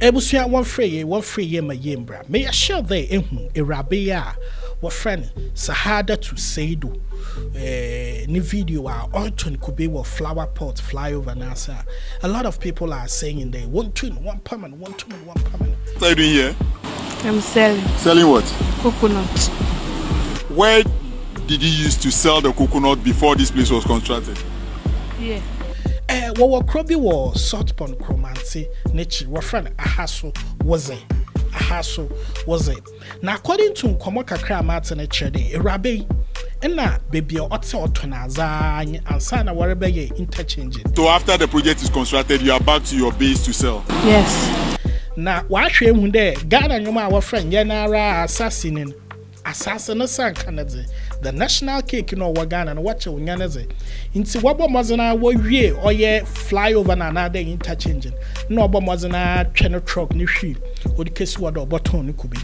Ebusia one free ye my yembra. May I share they a rabia what friend Sahada to say do ni video our Orton could be what flower pot fly over NASA. A lot of people are saying they want to one permanent, one permanent. What are you doing here? I'm selling. Selling what? Coconut. Where did you used to sell the coconut before this place was constructed? Yeah. What Krobi was salt pond chromancy, nature, what friend Ahaso was it. Ahaso was it. Now, according to Komoka Kramat and Chede, a rabbi, and now baby or Otonaza and Sana wherever ye interchange. So, after the project is constructed, you are back to your base to sell? Yes. Now, why should we there? Ghana, you my friend Yanara assassin san Canada. The national cake in our Ghana and watch your Yanaze. Into Wabo Mazana, what ye or ye fly over another interchanging. No Bomazana, channel truck, new sheep, or the case what or button could be.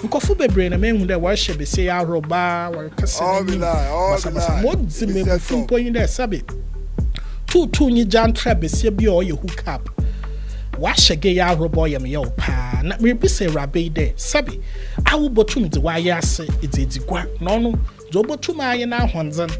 You could be brain a man who the worship say our roba or Cassin. What Zimmer from point there, Sabby. Two ni Jan Travis, ye or your hook up. Wash a gay arrow boy and yo pa, not me be say rabbi de, Sabby. I will bottom the why I say it's a guac, no. Zobo to my na honzan.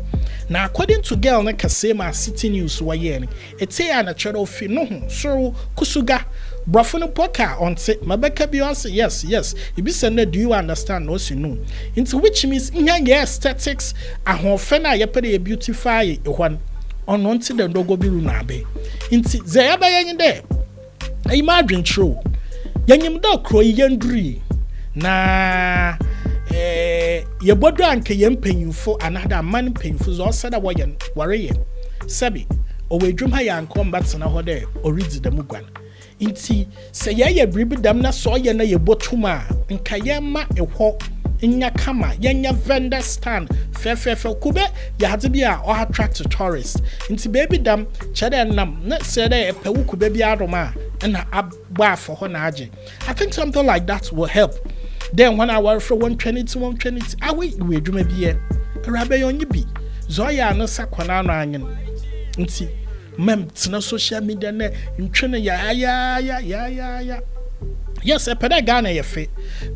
Now, according to girl na kasema city news wayen, it's a natural fee no so kusuga. Brofunu poka on say Mabeka Beyonce, yes. You be sending, do you understand? No, you know. Into which means in your aesthetics, a honfena yapere beautify one on until the logo be runabe. Into Zayaba in there. I imagine true. Yanyim dog crow yandri. Na ye bodwa anke ye mpanyimfo another man mpanyimfo zo sada woyen wareye sabi owedwum ha ya combat na ho de oridi da mugwan nti se ye bribi dam na so ye na ye botuma nka ye ma ehwo nya kama yenya vendor stand fe kube ya hade bia o attract tourists nti baby dam chede nam na se de epewu kube bia adoma na abba for ho na age. I think something like that will help. Then when I work from 120 to 120, I wait we do maybe a rabbi on you be. Zoya no sakwana anyan. Nti mem tina social media ne ntwene ya. Yes, a peda Ghana ye fe.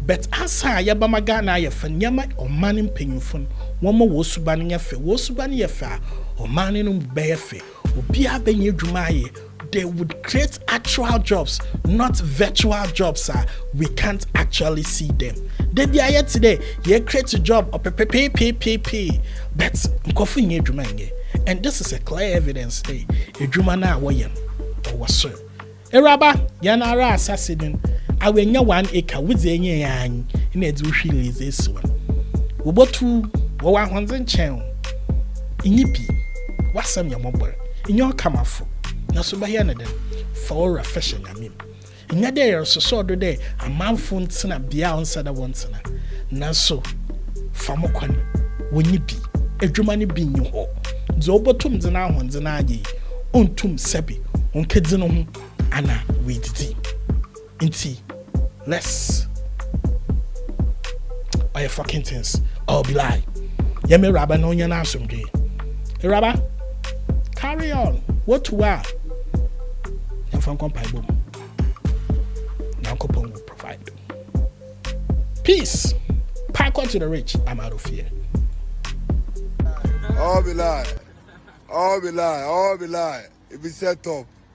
But asa ya ba Ghana ye fe nyama o manin penyufun. Womo wo suban ye fe. Wo suban ye fe o manin be ye fe. Obi abenye dwuma ye. They would create actual jobs, not virtual jobs. We can't actually see them. They be here today. You create a job or pay. But and this is a clear evidence. Hey, a Jumana wayan or was sir. A rabba, Yanara assassin. I will know 1 acre with the yan in a dushi is this one. Ubotu, 100 channel. In yippee, what's some your mobile in your camera? Na so bahia na dem for a fashion I mean nya there so do there a manfo ntina bia on sada wontina na so famo kwan wonyi bi adwuma ne bi nyi ho zo botum dzina ho dzina age ontum sabi onkedi no ho ana wedidi nti let's are you fucking things all be lie ya me raba no nya na asomdwe raba carry on what to are from Compaibo. Now Copon will provide. Peace. Pack on to the rich. I'm out of here. All be lie. If it's set up.